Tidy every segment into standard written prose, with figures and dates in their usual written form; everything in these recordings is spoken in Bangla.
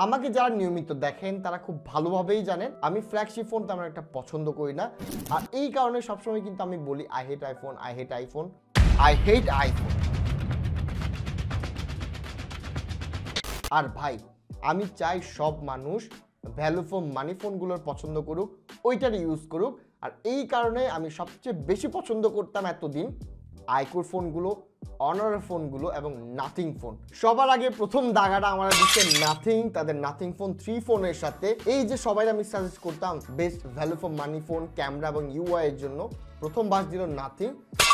আমাকে যারা নিয়মিত দেখেন তারা খুব ভালোভাবেই জানেন আমি ফ্ল্যাগশিপ ফোন তেমন একটা পছন্দ করি না। আর এই কারণে সবসময় কিন্তু আমি বলি I hate iPhone, I hate iPhone, I hate iPhone. আর ভাই আমি চাই সব মানুষ ভ্যালু ফর মানি ফোনগুলোর পছন্দ করুক, ওইটার ইউজ করুক। আর এই কারণে আমি সবচেয়ে বেশি পছন্দ করতাম এতদিন আইকুর ফোনগুলো, অনারের ফোনগুলো এবং নাথিং ফোন। সবার আগে প্রথম দাগাটা আমার দিচ্ছে নাথিং, তাদের নাথিং ফোন 3 ফোনের সাথে। এই যে সবাই আমি সাজেস্ট করতাম best value for money phone camera এবং ইউআই এর জন্য, প্রথম বাস দিল নাথিং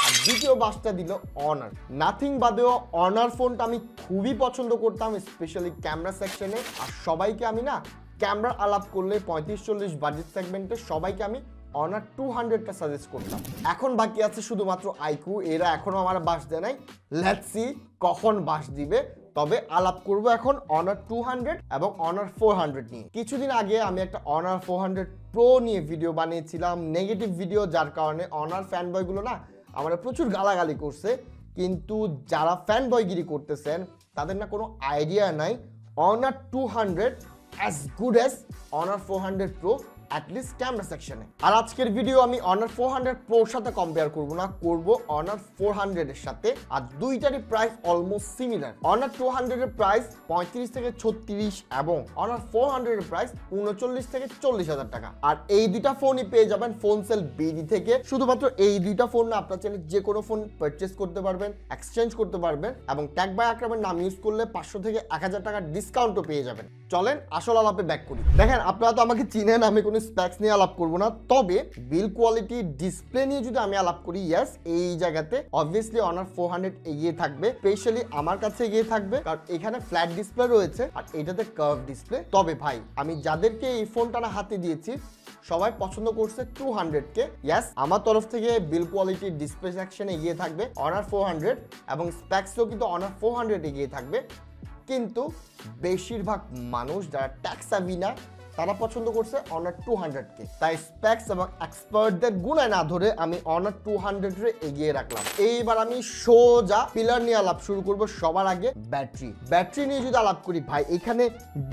আর দ্বিতীয় বাসটা দিল অনার। নাথিং বাদেও অনার ফোনটা আমি খুবই পছন্দ করতাম, স্পেশালি ক্যামেরা সেকশনে। আর সবাইকে আমি না ক্যামেরা আলাপ করলে 35-40 বাজেট সেগমেন্টে সবাইকে আমি অনার 200টা সাজেস্ট করতাম। এখন বাকি আছে শুধুমাত্র আইকু, এরা এখনো আমার বাস দেয় নাই, লেটস সি কখন বাস দিবে। তবে আলাপ করব এখন অনার 200 এবং অনার 400 নিয়ে। কিছুদিন আগে আমি একটা অনার 400 প্রো নিয়ে ভিডিও বানিয়েছিলাম, নেগেটিভ ভিডিও, যার কারণে অনার ফ্যান বয়গুলো না আমরা প্রচুর গালাগালি করছে। কিন্তু যারা ফ্যান বয়গিরি করতেছেন তাদের না কোনো আইডিয়া নাই honour 200 as good as honour 400 pro at least camera সেকশনে। আর আজকের ভিডিও আমি অনার 400 প্রোর সাথে কম্পেয়ার করব না, করব অনার 400 এর সাথে। আর দুইটারই প্রাইস অলমোস্ট সিমিলার। অনার 200 এর প্রাইস 35 থেকে 36 এবং অনার 400 এর প্রাইস 39 থেকে 40,000 টাকা। আর এই দুইটা ফোনই পেয়ে যাবেন ফোন সেল বিডি থেকে। শুধুমাত্র এই দুইটা ফোন না, আপনারা চাইলে যে কোনো ফোন পারচেজ করতে পারবেন, এক্সচেঞ্জ করতে পারবেন এবং ট্যাগ বাই আকরামের নাম ইউজ করলে 500 থেকে 1000 টাকার ডিসকাউন্টও পেয়ে যাবেন। চলেন আসল আলাপে ব্যাক করি। দেখেন আপনারা তো আমাকে চিনেন, আমি কোনো স্পেক্স নিয়ে আলাপ করবো না, তবে বিল কোয়ালিটি ডিসপ্লে নিয়ে যদি আমি আলাপ করি, ইয়েস এই জায়গাতে অবভিয়াসলি অনার 400 এগিয়ে থাকবে, স্পেশালি আমার কাছে এগিয়ে থাকবে কারণ এখানে ফ্ল্যাট ডিসপ্লে রয়েছে আর এটাতে কার্ভ ডিসপ্লে। তবে ভাই আমি যাদেরকে এই ফোনটা না হাতে দিয়েছি সবাই পছন্দ করছে 200কে। ইয়েস আমার তরফ থেকে বিল কোয়ালিটি ডিসপ্লে সেকশনে এগিয়ে থাকবে অনার 400 এবং স্পেক্সও কিন্তু অনার 400 এগিয়ে থাকবে। কিন্তু বেশিরভাগ মানুষ যারা ট্যাক্স সাভি না তারা পছন্দ করছে অনার 200কে। তাই স্পেক্স এবং এক্সপার্টদের গুণায় না ধরে আমি অনার 200 এগিয়ে রাখলাম। এইবার আমি সোজা পিলার নিয়ে আলাপ শুরু করব। সবার আগে ব্যাটারি নিয়ে যদি আলাপ করি ভাই, এখানে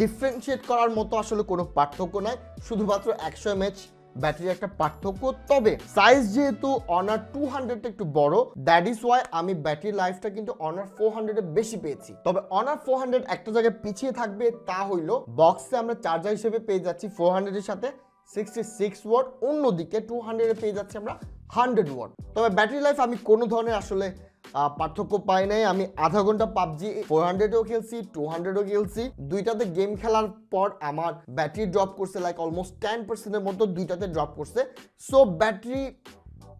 ডিফারেন্সিয়েট করার মতো আসলে কোনো পার্থক্য নাই, শুধুমাত্র 100 mAh ব্যাটারির একটা পার্থক্য। তবে সাইজ যেহেতু অনার 200 একটু বড়, দ্যাট ইজ ওয়াই আমি ব্যাটারি লাইফটা কিন্তু অনার 400 এ বেশি পেয়েছি। তবে অনার 400 একটা জায়গায় পিছিয়ে থাকবে, তা হইলো বক্সে আমরা চার্জার হিসেবে পেয়ে যাচ্ছি 400 এর সাথে 66 ওয়াট, অন্যদিকে 200 এ পেয়ে যাচ্ছি আমরা 100 ওয়াট। তবে ব্যাটারি লাইফ আমি কোনো ধরনের আসলে পার্থক্য পাই নাই। আমি আধা ঘন্টা পাবজি 400ও খেলছি, 200ও খেলছি। দুইটাতে গেম খেলার পর আমার ব্যাটারি ড্রপ করছে লাইক অলমোস্ট 10% মতো দুইটাতে ড্রপ করছে। সো ব্যাটারি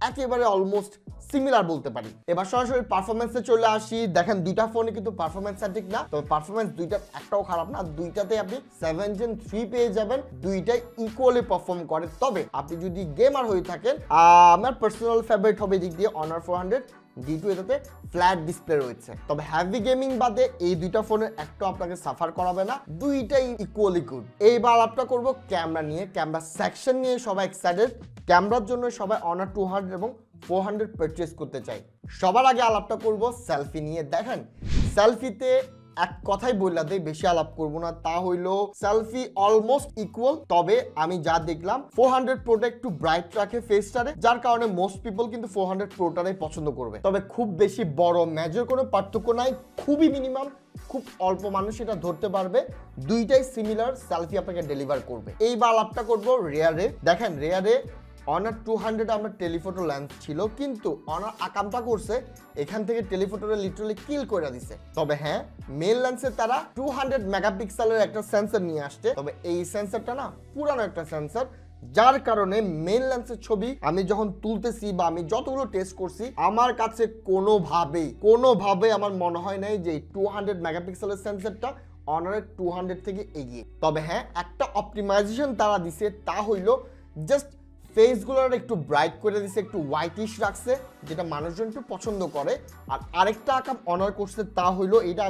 একেবারে অলমোস্ট সিমিলার বলতে পারি। এবার সরাসরি পারফরমেন্সে চলে আসি। দেখেন দুইটা ফোনে কিন্তু পারফরমেন্স ঠিক না, তবে পারফরমেন্স দুইটার একটাও খারাপ না। দুইটাতে আপনি 7 Gen 3 পেয়ে যাবেন, দুইটাই ইকুয়ালি পারফর্ম করে। তবে আপনি যদি গেমার হয়ে থাকেন, আমার পার্সোনাল ফেভারিট হবে দিক দিয়ে অনার 400 D2, এটাতে ফ্ল্যাট ডিসপ্লে রয়েছে। তবে হেভি গেমিং বাদে এই দুইটা ফোনের একটা আপনাকে সাফার করাবে না, দুইটাই ইকুয়ালি গুড। এইবার আলাপটা করব ক্যামেরা নিয়ে। ক্যামেরা সেকশন নিয়ে সবাই এক্সাইটেড, ক্যামেরার জন্য সবাই অনার 200 এবং 400 পারচেজ করতে চাই। সবার আগে আলাপটা করব সেলফি নিয়ে। দেখেন সেলফিতে এক কথাই বললা দেই, বেশি আলাপ করব না, তা হইলো সেলফি অলমোস্ট ইকুয়াল। তবে আমি যা দেখলাম 400 প্রোটা একটু ব্রাইট রাখে ফেসটারে, যার কারণে মোস্ট পিপল কিন্তু 400 প্রোটারাই পছন্দ করবে। তবে খুব বেশি বড় মেজর কোনো পার্থক্য নাই, খুবই মিনিমাম, খুব অল্প মানুষ এটা ধরতে পারবে। দুইটাই সিমিলার সেলফি আপনাকে ডেলিভার করবে। এইবার আলাপটা করব রেয়ারে। দেখেন রেয়ারে অনার 200 আমরা টেলিফোটো লেন্স ছিল, কিন্তু অনার আকামটা করছে এখান থেকে টেলিফোটোরে লিটারালি কিল করে দিছে। তবে হ্যাঁ মেল লেন্সে তারা 200 মেগাপিক্সেলের একটা সেন্সর নিয়ে আসছে। তবে এই সেন্সরটা না পুরানো একটা সেন্সর, যার কারণে মেন লেন্সের ছবি আমি যখন তুলতেছি বা আমি যতগুলো টেস্ট করছি, আমার কাছে কোনোভাবে আমার মনে হয় নাই যে 200 মেগাপিক্সেলের সেন্সরটা অনারের 200 থেকে এগিয়ে। তবে হ্যাঁ একটা অপটিমাইজেশন তারা দিছে, তা হইলো জাস্ট ফেসগুলোর একটু ব্রাইট করে দিছে, একটু হোয়াইটিশ রাখছে, যেটা মানুষজন একটু পছন্দ করে। আর আরেকটা আকাম অনার করছে, তা হইলো এটা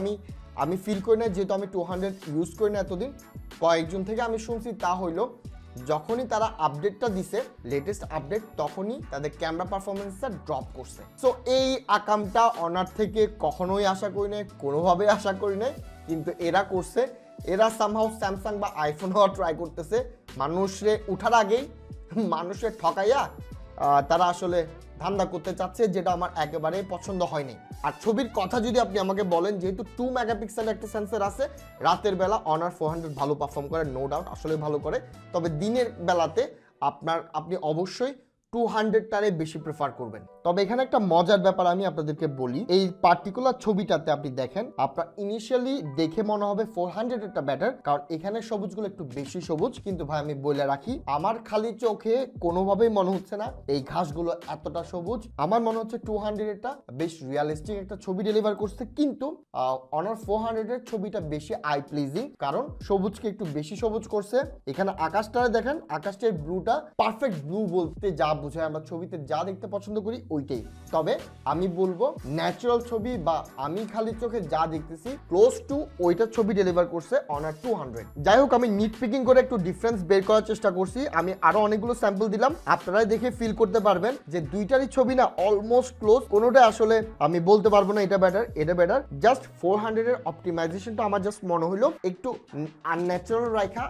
আমি ফিল করি না, যেহেতু আমি 200 ইউজ করি না এতদিন, কয়েকজন থেকে আমি শুনছি, তা হইলো যখনই তারা আপডেটটা দিছে লেটেস্ট আপডেট, তখনই তাদের ক্যামেরা পারফরমেন্সটা ড্রপ করছে। সো এই আকামটা অনার থেকে কখনোই আশা করি নাই, কোনোভাবে আশা করি নাই, কিন্তু এরা করছে। এরা সামহাউ স্যামসাং বা আইফোন হওয়া ট্রাই করতেছে, মানুষে উঠার আগেই মানুষের ঠকাইয়া তারা আসলে ধান্দা করতে চাচ্ছে, যেটা আমার একেবারেই পছন্দ হয়নি। আর ছবির কথা যদি আপনি আমাকে বলেন, যেহেতু 2 মেগাপিক্সেল একটা সেন্সর আছে, রাতের বেলা অনার 400 ভালো পারফর্ম করে, নো ডাউট, আসলে ভালো করে। তবে দিনের বেলাতে আপনি অবশ্যই 200টারে বেশি প্রেফার করবেন। তবে এখানে একটা মজার ব্যাপার আমি আপনাদেরকে বলি, এই পার্টিকুলার ছবিটাতে আপনি দেখেন, আপনার ইনিশিয়ালি দেখে মনে হবে 400 একটা ব্যাটার, কারণ এখানে সবুজগুলো একটু বেশি সবুজ। কিন্তু ভাই আমি বলে রাখি, আমার খালি চোখে কোনোভাবেই মনে হচ্ছে না এই ঘাসগুলো এতটা সবুজ। আমার মনে হচ্ছে 200 এটা বেশ রিয়ালিস্টিক একটা ছবি ডেলিভার করছে। কিন্তু অনার 400 এর ছবিটা বেশি আই প্লিজিং, কারণ সবুজকে একটু বেশি সবুজ করছে। এখানে আকাশটা দেখেন, আকাশটার ব্লুটা পারফেক্ট ব্লু বলতে যা বোঝায়, আমরা ছবিতে যা দেখতে পছন্দ করি ওইটাই। তবে আমি বলবো ন্যাচারাল ছবি বা আমি খালি চোখে যা দেখতেছি ক্লোজ টু ওইটার ছবি ডেলিভার করছে অনার 200। যাই হোক, আমি নিট পিকিং করে একটু ডিফারেন্স বের করার চেষ্টা করছি। আমি আরো অনেকগুলো স্যাম্পল দিলাম, আপনারাই দেখে ফিল করতে পারবেন যে দুইটারই ছবি না অলমোস্ট ক্লোজ। কোনোটা আসলে আমি বলতে পারবো না এটা বেটার এটা বেটার। জাস্ট 400 এর অপটিমাইজেশনটা আমার জাস্ট মনে হলো একটু আনন্যাচারাল রাখা,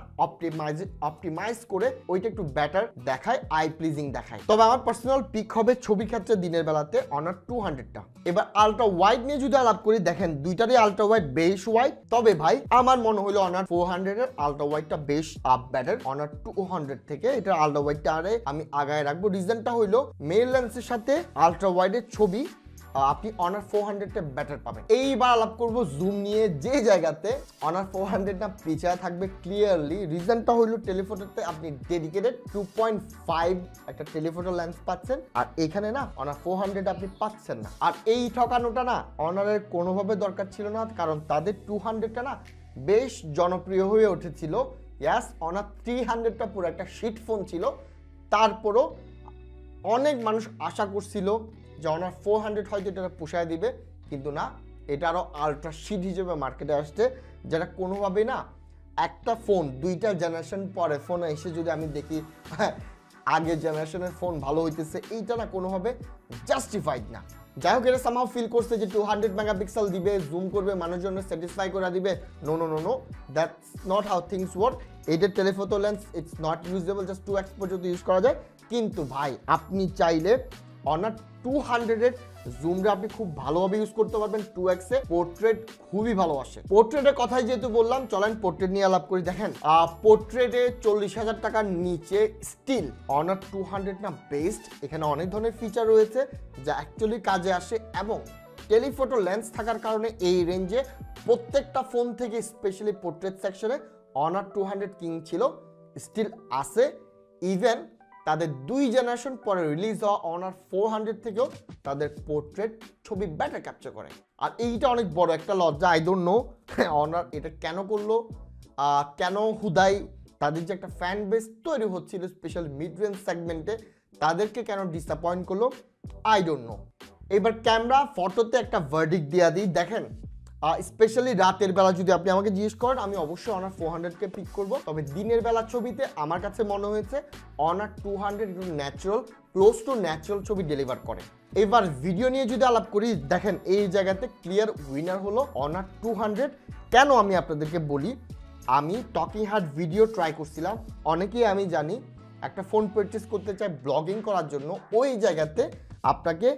অপটিমাইজ করে ওইটা একটু বেটার দেখায়, আই প্লিজিং দেখায়। তবে আমার পার্সোনাল পিক হবে ছবির ক্ষেত্রে দিনের বেলাতে অনার 200টা। এবার আলট্রা ওয়াইড নিয়ে যদি আলাপ করি, দেখেন দুইটারই আলট্রা ওয়াইড বেশ ওয়াইড। তবে ভাই আমার মনে হলো অনার 400 এর আলট্রা ওয়াইডটা বেশ বেটার অনার 200 থেকে। এটা আলট্রা ওয়াইডটা আরে আমি আগায় রাখবো। রিজনটা হইলো মেইন লেন্সের সাথে আলট্রা ওয়াইডের ছবি আপনি অনার 400টা বেটার পাবেন। এইবার আলাপ করব জুম নিয়ে, যে জায়গাতে অনার 400টা পিছায় থাকবে ক্লিয়ারলি। রিজনটা হইলো টেলিফোটোতে আপনি ডেডিকেটেড 2.5 একটা টেলিফোটো লেন্স পাচ্ছেন, আর এখানে না অনার 400 আপনি পাচ্ছেন না। আর এই ঠকানোটা না অনারের কোনোভাবে দরকার ছিল না, কারণ তাদের 200টা না বেশ জনপ্রিয় হয়ে উঠেছিল। ইয়াস, অনার 300টা পুরো একটা শিট ফোন ছিল। তারপরও অনেক মানুষ আশা করছিল যে অনার 400 হয়তো এটা পোষায় দিবে, কিন্তু না, এটা আরও আলট্রা শিট হিসেবে মার্কেটে আসছে, যেটা কোনোভাবেই না একটা ফোন দুইটা জেনারেশন পরে ফোনে এসে যদি আমি দেখি আগের জেনারেশনের ফোন ভালো হইতেছে, এইটা না কোনোভাবে জাস্টিফাইড না। যাই হোক, এটা সামহাও ফিল করছে যে 200 মেগাপিক্সেল দিবে, জুম করবে, মানুষজনের স্যাটিসফাই করে দিবে। No no no no, that's not how things work. এইটার telephoto lens it's not usable, just 2x পর্যন্ত ইউজ করা যায়। কিন্তু ভাই আপনি চাইলে অনার 200 এর জুমটা আপনি খুব ভালোভাবে ইউজ করতে পারবেন। 2x এ পোর্ট্রেট খুবই ভালো আসে। পোর্ট্রেটের কথাই যেহেতু বললাম, চলেন পোর্ট্রেট নিয়ে আলাপ করি। দেখেন পোর্ট্রেটে 40,000 টাকার নিচে স্টিল অনার 200 না বেস্ট। এখানে অনেক ধরনের ফিচার রয়েছে যা অ্যাকচুয়ালি কাজে আসে, এবং টেলিফোটো লেন্স থাকার কারণে এই রেঞ্জে প্রত্যেকটা ফোন থেকে স্পেশালি পোর্ট্রেট সেকশনে অনার 200 কিং ছিল, স্টিল আছে। ইভেন তাদের 2 জেনারেশন পরে রিলিজ হওয়া অনার 400 থেকেও তাদের পোর্ট্রেট ছবি বেটার ক্যাপচার করে। আর এইটা অনেক বড় একটা লজ্জা। আই ডোন্ট নো অনার এটা কেন করলো, কেন হুদাই তাদের যে একটা ফ্যান বেস তৈরি হচ্ছিল স্পেশাল মিড রেঞ্জ সেগমেন্টে, তাদেরকে কেন ডিসঅ্যাপয়েন্ট করলো, আই ডোন্ট নো। এবার ক্যামেরা ফটোতে একটা ভার্ডিক্ট দিয়ে দিই। দেখেন স্পেশালি রাতের বেলা যদি আপনি আমাকে জিজ্ঞেস করেন, আমি অবশ্যই অনার 400কে পিক করব। তবে দিনের বেলা ছবিতে আমার কাছে মনে হয়েছে অনার 200 একটু ন্যাচারাল, ক্লোজ টু ন্যাচারাল ছবি ডেলিভার করে। এবার ভিডিও নিয়ে যদি আলাপ করি, দেখেন এই জায়গাতে ক্লিয়ার উইনার হলো অনার 200। কেন আমি আপনাদেরকে বলি, আমি টকিং হার্ট ভিডিও ট্রাই করছিলাম। অনেকেই আমি জানি একটা ফোন পারচেস করতে চায় ব্লগিং করার জন্য, ওই জায়গাতে আপনাকে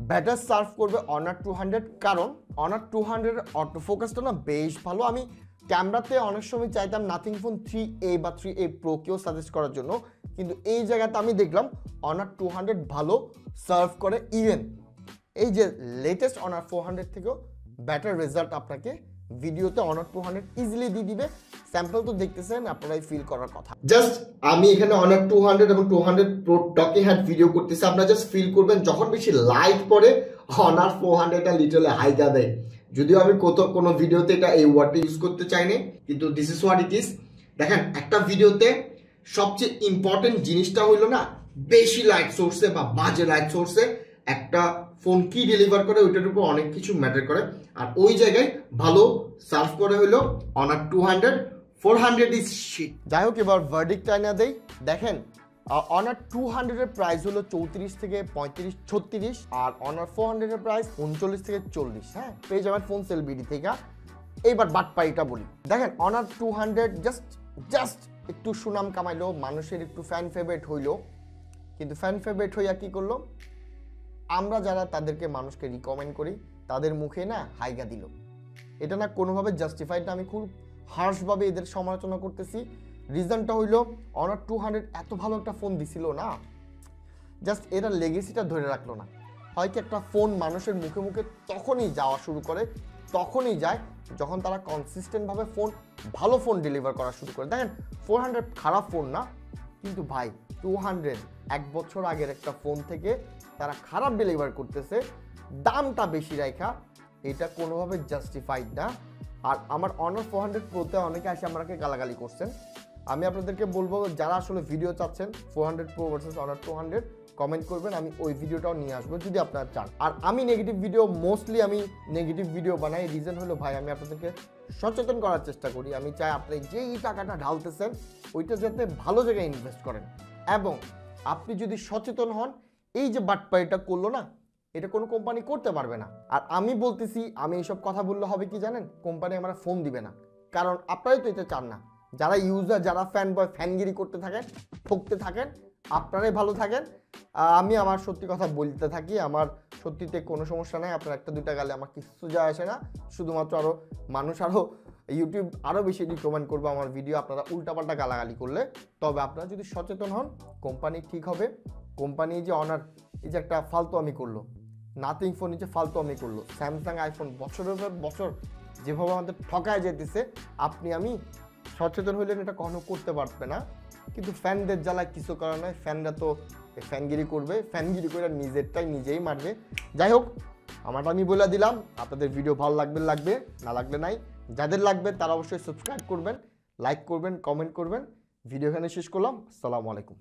বেটার সার্ভ করবে অনার 200, কারণ অনার 200 অটো ফোকাসটা না বেশ ভালো। আমি ক্যামেরাতে অনেক সময় চাইতাম নাথিং ফোন 3A বা 3A প্রোকেও সাজেস্ট করার জন্য, কিন্তু এই জায়গাতে আমি দেখলাম অনার 200 ভালো সার্ভ করে। ইভেন এই যে লেটেস্ট অনার 400 থেকেও বেটার রেজাল্ট আপনাকে ভিডিওতে অনার 200 ইজিলি দিয়ে দিবে। স্যাম্পল তো দেখতেছেন, আপনারাই ফিল করার কথা। জাস্ট আমি এখানে অনার 200 এবং 200 প্রো টকিং হার্ট ভিডিও করতেছি, আপনারা জাস্ট ফিল করবেন যখন বেশি লাইট পড়ে অনার 400টা লিটারলি হাইকা দেয়। যদিও আমি কোনো ভিডিওতে এটা এই ওয়ার্ডটা ইউজ করতে চাইনি, কিন্তু this is what it is. দেখেন একটা ভিডিওতে সবচেয়ে ইম্পর্টেন্ট জিনিসটা হইলো না বেশি লাইট সোর্সে বা বাজে লাইট সোর্সে একটা ফোন কি ডেলিভার করে, ওইটার উপর অনেক কিছু ম্যাটার করে। আর ওই জায়গায় ভালো সার্ভ করে হইলো অনার 200, 400 ইজ শিট। যাই হোক, এবার ভার্ডিক্ট আইনা দেই। দেখেন অনার 200 এর প্রাইস হলো 34 থেকে 35, 36, আর অনার 400 এর প্রাইস 39 থেকে 40। হ্যাঁ, পেয়ে যাবেন ফোন সেল বিডি থেকে। এইবার বাটপাইটা বলি। দেখেন অনার 200 জাস্ট একটু সুনাম কামাইলো, মানুষের একটু ফ্যান ফেভারিট হইলো, কিন্তু ফ্যান ফেভারিট হইয়া কি করলো, আমরা যারা তাদেরকে মানুষকে রিকমেন্ড করি তাদের মুখে না হাইগা দিল। এটা না কোনোভাবে জাস্টিফাইড না, আমি খুব হার্শভাবে এদের সমালোচনা করতেছি। রিজনটা হইলো অনার 200 এত ভালো একটা ফোন দিছিল না, জাস্ট এরা লেগেসিটা ধরে রাখলো না। হয়তো একটা ফোন মানুষের মুখে মুখে তখনই যাওয়া শুরু করে, তখনই যায় যখন তারা কনসিস্টেন্টভাবে ভালো ফোন ডেলিভার করা শুরু করে। দেখেন 400 খারাপ ফোন না, কিন্তু ভাই 200 এক বছর আগের একটা ফোন থেকে তারা খারাপ ডেলিভার করতেছে, দামটা বেশি রাখা, এটা কোনোভাবে জাস্টিফাইড না। আর আমার অনার 400 প্রোতে অনেকে আসে আমাকে গালাগালি করছেন। আমি আপনাদেরকে বলবো যারা আসলে ভিডিও চাচ্ছেন 400 প্রো ভার্সেস অনার 200 কমেন্ট করবেন, আমি ওই ভিডিওটাও নিয়ে আসবো যদি আপনারা চান। আর আমি নেগেটিভ ভিডিও মোস্টলি আমি নেগেটিভ ভিডিও বানাই, রিজন হলো ভাই আমি আপনাদেরকে সচেতন করার চেষ্টা করি। আমি চাই আপনি যেই টাকাটা ঢালতেছেন ওইটা যাতে ভালো জায়গায় ইনভেস্ট করেন, এবং আপনি যদি সচেতন হন, এই যে বাটপাইটা করলো না, এটা কোনো কোম্পানি করতে পারবে না। আর আমি বলতেছি, আমি এইসব কথা বললে হবে কি জানেন, কোম্পানি আমার ফোন দিবে না, কারণ আপনারাই তো এটা চান না। যারা ইউজার, যারা ফ্যান বয় ফ্যানগিরি করতে থাকেন, ঠকতে থাকেন, আপনারাই ভালো থাকেন। আমি আমার সত্যি কথা বলতে থাকি, আমার সত্যিতে কোনো সমস্যা নাই, আপনার একটা দুইটা গালে আমার কিছু যায় আসে না, শুধুমাত্র আরও মানুষ আরও ইউটিউব আরও বেশি রিকমেন্ড করবো আমার ভিডিও আপনারা উল্টাপাল্টা গালাগালি করলে। তবে আপনারা যদি সচেতন হন, কোম্পানি ঠিক হবে। কোম্পানি যে অনার এই যে একটা ফালতু আমি করলো, নাথিং ফোন যে ফালতু আমি করলো, স্যামসাং আইফোন বছরের পর বছর যেভাবে আমাদের ঠকায় যেতেছে, আপনি আমি সচেতন হইলেন এটা কখনো করতে পারবে না। কিন্তু ফ্যানদের জ্বালায় কিছু করার নয়, ফ্যানরা তো ফ্যানগিরি করবে, ফ্যানগিরি করে নিজেরটাই নিজেই মারবে। যাই হোক, আমারটা আমি বলে দিলাম, আপনাদের ভিডিও ভালো লাগবে না লাগবে নাই। যাদের লাগবে তারা অবশ্যই সাবস্ক্রাইব করবেন, লাইক করবেন, কমেন্ট করবেন। ভিডিও এখানে শেষ করলাম। আসসালামু আলাইকুম।